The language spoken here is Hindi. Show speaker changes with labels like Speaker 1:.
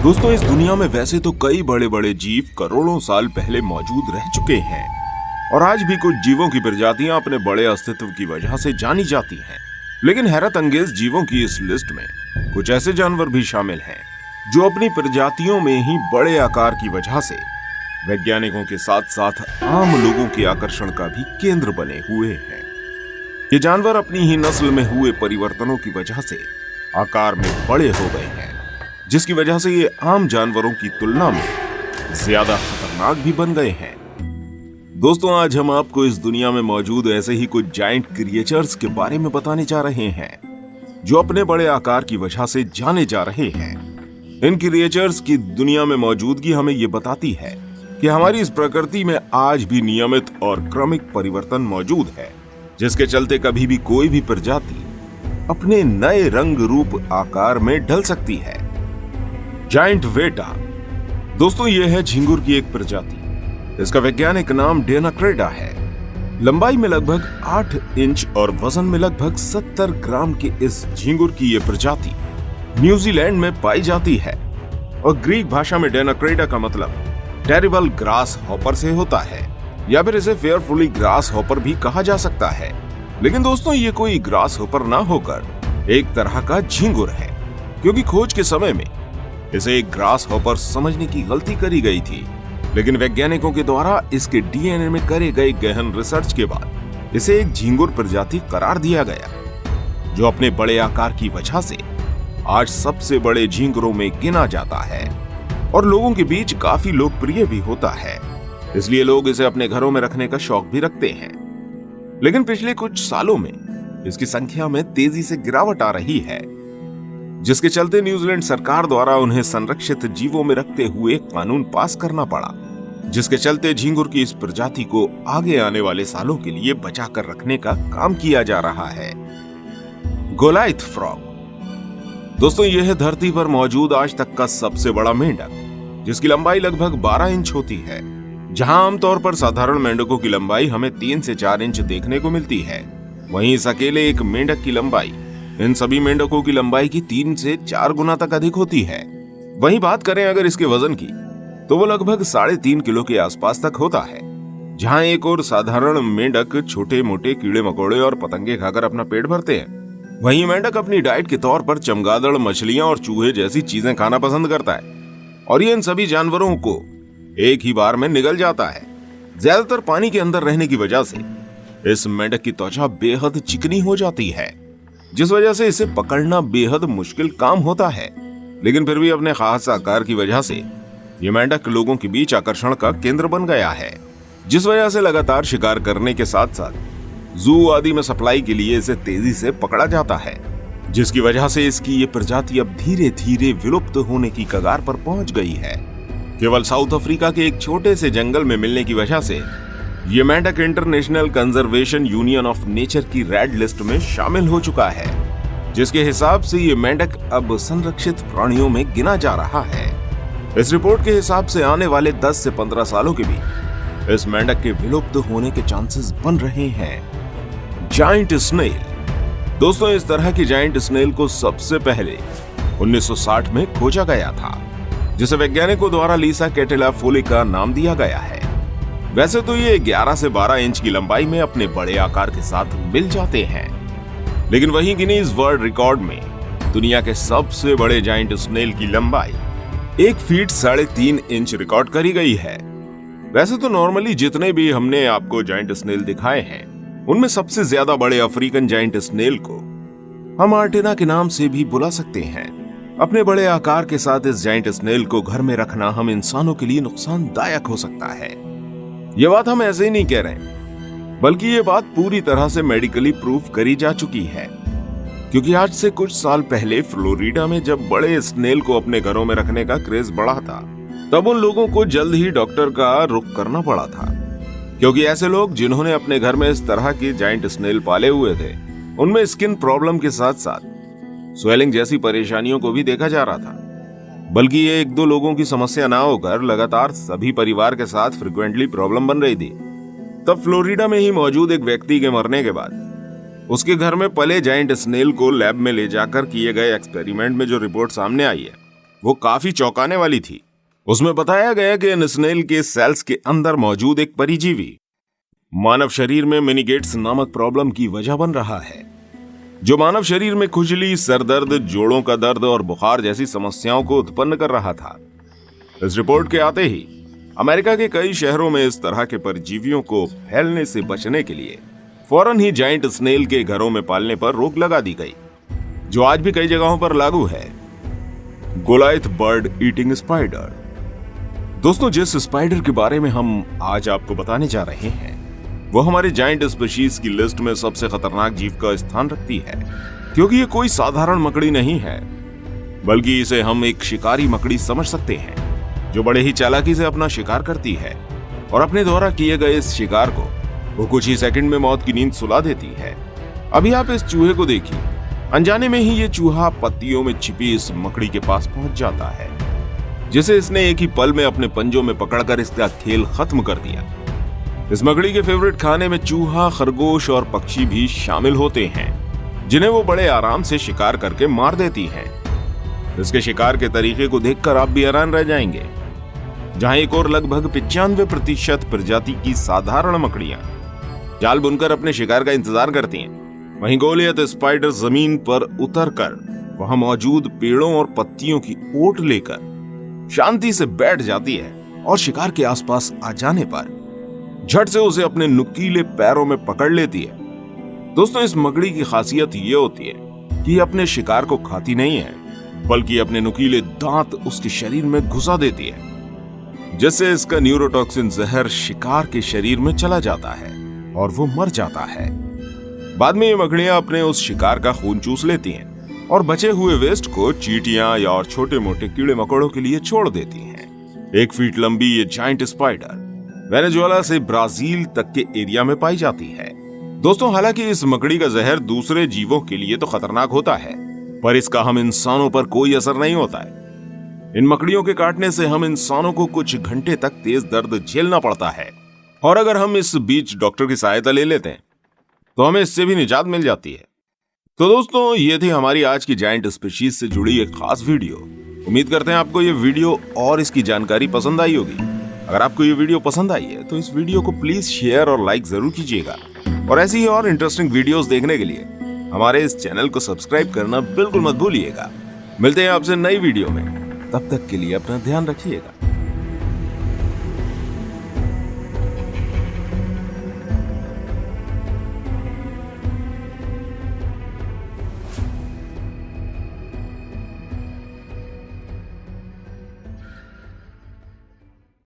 Speaker 1: दोस्तों, इस दुनिया में वैसे तो कई बड़े बड़े जीव करोड़ों साल पहले मौजूद रह चुके हैं और आज भी कुछ जीवों की प्रजातियां अपने बड़े अस्तित्व की वजह से जानी जाती हैं। लेकिन हैरत अंगेज जीवों की इस लिस्ट में कुछ ऐसे जानवर भी शामिल हैं जो अपनी प्रजातियों में ही बड़े आकार की वजह से वैज्ञानिकों के साथ साथ आम लोगों के आकर्षण का भी केंद्र बने हुए हैं। ये जानवर अपनी ही नस्ल में हुए परिवर्तनों की वजह से आकार में बड़े हो गए हैं, जिसकी वजह से ये आम जानवरों की तुलना में ज्यादा खतरनाक भी बन गए हैं। दोस्तों, आज हम आपको इस दुनिया में मौजूद ऐसे ही कुछ जायंट क्रिएचर्स के बारे में बताने जा रहे हैं जो अपने बड़े आकार की वजह से जाने जा रहे हैं। इन क्रिएचर्स की दुनिया में मौजूदगी हमें ये बताती है कि हमारी इस प्रकृति में आज भी नियमित और क्रमिक परिवर्तन मौजूद है, जिसके चलते कभी भी कोई भी प्रजाति अपने नए रंग रूप आकार में ढल सकती है। जायंट वेटा दोस्तों, यह है झींगुर की एक प्रजाति। इसका वैज्ञानिक नाम डेनाक्रेडा है। लंबाई में लगभग 8 इंच और वजन में लगभग 70 ग्राम के इस झींगुर की यह प्रजाति न्यूजीलैंड में पाई जाती है और ग्रीक भाषा में डेनाक्रेडा का मतलब टेरिबल ग्रास हॉपर से होता है, या फिर इसे फेयरफुली ग्रास हॉपर भी कहा जा सकता है। लेकिन दोस्तों, ये कोई ग्रास हॉपर ना होकर एक तरह का झींगुर है, क्योंकि खोज के समय में इसे एक ग्रास हॉपर समझने की गलती करी गई थी। लेकिन वैज्ञानिकों के द्वारा इसके डीएनए में करे गए गहन रिसर्च के बाद इसे एक झींगुर प्रजाति करार दिया गया, जो अपने बड़े आकार की वजह से आज सबसे बड़े झींगुरों में गिना जाता है और लोगों के बीच काफी लोकप्रिय भी होता है। इसलिए लोग इसे अपने घरों में रखने का शौक भी रखते हैं। लेकिन पिछले कुछ सालों में इसकी संख्या में तेजी से गिरावट आ रही है, जिसके चलते न्यूजीलैंड सरकार द्वारा उन्हें संरक्षित जीवों में रखते हुए कानून पास करना पड़ा, जिसके चलते झींगुर की इस प्रजाति को आगे आने वाले सालों के लिए बचाकर रखने का काम किया जा रहा है। गोलाइथ फ्रॉग दोस्तों, यह है धरती पर मौजूद आज तक का सबसे बड़ा मेंढक, जिसकी लंबाई लगभग 12 इंच होती है। जहां आमतौर पर साधारण मेंढकों की लंबाई हमें 3 से 4 इंच देखने को मिलती है, वहीं इस अकेले एक मेंढक की लंबाई इन सभी मेंढकों की लंबाई की 3 से 4 गुना तक अधिक होती है। वहीं बात करें अगर इसके वजन की, तो वो लगभग 3.5 किलो के आसपास तक होता है। जहां एक और साधारण मेंढक छोटे मोटे कीड़े मकोड़े और पतंगे खाकर अपना पेट भरते हैं, वहीं मेंढक अपनी डाइट के तौर पर चमगादड़, मछलियां और चूहे जैसी चीजें खाना पसंद करता है, और ये इन सभी जानवरों को एक ही बार में निगल जाता है। ज्यादातर पानी के अंदर रहने की वजह से इस मेंढक की त्वचा बेहद चिकनी हो जाती है, जिस वजह से इसे पकड़ना बेहद मुश्किल काम होता है। लेकिन फिर भी अपने खास आकार की वजह से ये मेंढक लोगों के बीच आकर्षण का केंद्र बन गया है, जिस वजह से लगातार शिकार करने के साथ साथ जू आदि में सप्लाई के लिए इसे तेजी से पकड़ा जाता है, जिसकी वजह से इसकी ये प्रजाति अब धीरे धीरे विलुप्त होने की कगार पर पहुंच गई है। केवल साउथ अफ्रीका के एक छोटे से जंगल में मिलने की वजह से ये मेंढक international conservation union of nature की रेड लिस्ट में शामिल हो चुका है, जिसके हिसाब से ये मेंढक अब संरक्षित प्राणियों में गिना जा रहा है। इस रिपोर्ट के हिसाब से आने वाले 10 से 15 सालों के बीच इस मेंढक के विलुप्त होने के चांसेस बन रहे हैं। जायंट स्नेल दोस्तों, इस तरह की जायंट स्नेल को सबसे पहले 1960 में खोजा गया था, जिसे वैज्ञानिकों द्वारा लीसा कैटेलाफोलिका नाम दिया गया है। वैसे तो ये 11 से 12 इंच की लंबाई में अपने बड़े आकार के साथ मिल जाते हैं, लेकिन वहीं गिनीज वर्ल्ड रिकॉर्ड में दुनिया के सबसे बड़े जायंट स्नेल की लंबाई 1 फीट 3.5 इंच रिकॉर्ड करी गई है। वैसे तो नॉर्मली जितने भी हमने आपको जायंट स्नेल दिखाए हैं, उनमें सबसे ज्यादा बड़े अफ्रीकन जायंट स्नेल को हम आर्टेना के नाम से भी बुला सकते हैं। अपने बड़े आकार के साथ इस जायंट स्नेल को घर में रखना हम इंसानों के लिए नुकसानदायक हो सकता है। यह बात हम ऐसे ही नहीं कह रहे, बल्कि ये बात पूरी तरह से मेडिकली प्रूफ करी जा चुकी है, क्योंकि आज से कुछ साल पहले फ्लोरिडा में जब बड़े स्नेल को अपने घरों में रखने का क्रेज बढ़ा था, तब उन लोगों को जल्द ही डॉक्टर का रुख करना पड़ा था, क्योंकि ऐसे लोग जिन्होंने अपने घर में इस तरह के जायंट स्नेल पाले हुए थे, उनमें स्किन प्रॉब्लम के साथ साथ स्वेलिंग जैसी परेशानियों को भी देखा जा रहा था। बल्कि ये 1-2 लोगों की समस्या ना होकर लगातार सभी परिवार के साथ फ्रिक्वेंटली प्रॉब्लम बन रही थी। तब फ्लोरिडा में ही मौजूद एक व्यक्ति के मरने के बाद उसके घर में पले जायंट स्नेल को लैब में ले जाकर किए गए एक्सपेरिमेंट में जो रिपोर्ट सामने आई है, वो काफी चौंकाने वाली थी। उसमें बताया गया कि इन स्नेल के सेल्स के अंदर मौजूद एक परिजीवी मानव शरीर में मिनीगेट्स नामक प्रॉब्लम की वजह बन रहा है, जो मानव शरीर में खुजली, सरदर्द, जोड़ों का दर्द और बुखार जैसी समस्याओं को उत्पन्न कर रहा था। इस रिपोर्ट के आते ही अमेरिका के कई शहरों में इस तरह के परजीवियों को फैलने से बचने के लिए फौरन ही जायंट स्नेल के घरों में पालने पर रोक लगा दी गई, जो आज भी कई जगहों पर लागू है। गोलायथ बर्ड ईटिंग स्पाइडर। दोस्तों, जिस स्पाइडर के बारे में हम आज आपको बताने जा रहे हैं वो हमारे जायंट स्पीशीज की लिस्ट में सबसे खतरनाक जीव का स्थान रखती है, क्योंकि ये कोई साधारण मकड़ी नहीं है, बल्कि इसे हम एक शिकारी मकड़ी समझ सकते हैं, जो बड़े ही चालाकी से अपना शिकार करती है और अपने द्वारा किए गए इस शिकार को वो कुछ ही सेकंड में मौत की नींद सुला देती है। अभी आप इस चूहे को देखिए, अनजाने में ही ये चूहा पत्तियों में छिपी इस मकड़ी के पास पहुंच जाता है, जिसे इसने एक ही पल में अपने पंजों में पकड़कर इसका खेल खत्म कर दिया। इस मकड़ी के फेवरेट खाने में चूहा, खरगोश और पक्षी भी शामिल होते हैं, जिन्हें वो बड़े आराम से शिकार करके मार देती है। इसके शिकार के तरीके को देखकर आप भी हैरान रह जाएंगे। जहां एक और लगभग 95% प्रजाति की साधारण मकड़ियां जाल बुनकर अपने शिकार का इंतजार करती हैं, वहीं गोलियत स्पाइडर जमीन पर उतरकर वहां मौजूद पेड़ों और पत्तियों की ओट लेकर शांति से बैठ जाती है और शिकार के आसपास आ जाने पर झट से उसे अपने नुकीले पैरों में पकड़ लेती है। दोस्तों, इस मकड़ी की खासियत ये होती है कि ये अपने शिकार को खाती नहीं है, बल्कि अपने नुकीले दांत उसके शरीर में घुसा देती है, जिससे इसका न्यूरोटॉक्सिन जहर शिकार के शरीर में चला जाता है और वो मर जाता है। बाद में ये मकड़ियां अपने उस शिकार का खून चूस लेती हैं और बचे हुए वेस्ट को चींटियां या और छोटे मोटे कीड़े मकोड़ों के लिए छोड़ देती हैं। 1 फीट लंबी ये जायंट स्पाइडर वेनेजुएला से ब्राजील तक के एरिया में पाई जाती है। दोस्तों, हालांकि इस मकड़ी का जहर दूसरे जीवों के लिए तो खतरनाक होता है, पर इसका हम इंसानों पर कोई असर नहीं होता है। इन मकड़ियों के काटने से हम इंसानों को कुछ घंटे तक तेज दर्द झेलना पड़ता है, और अगर हम इस बीच डॉक्टर की सहायता ले लेते हैं तो हमें इससे भी निजात मिल जाती है। तो दोस्तों, ये थी हमारी आज की जायंट स्पीशीज से जुड़ी एक खास वीडियो। उम्मीद करते हैं आपको ये वीडियो और इसकी जानकारी पसंद आई होगी। अगर आपको ये वीडियो पसंद आई है तो इस वीडियो को प्लीज शेयर और लाइक जरूर कीजिएगा, और ऐसी ही और इंटरेस्टिंग वीडियोस देखने के लिए हमारे इस चैनल को सब्सक्राइब करना बिल्कुल मत भूलिएगा। मिलते हैं आपसे नई वीडियो में, तब तक के लिए अपना ध्यान रखिएगा।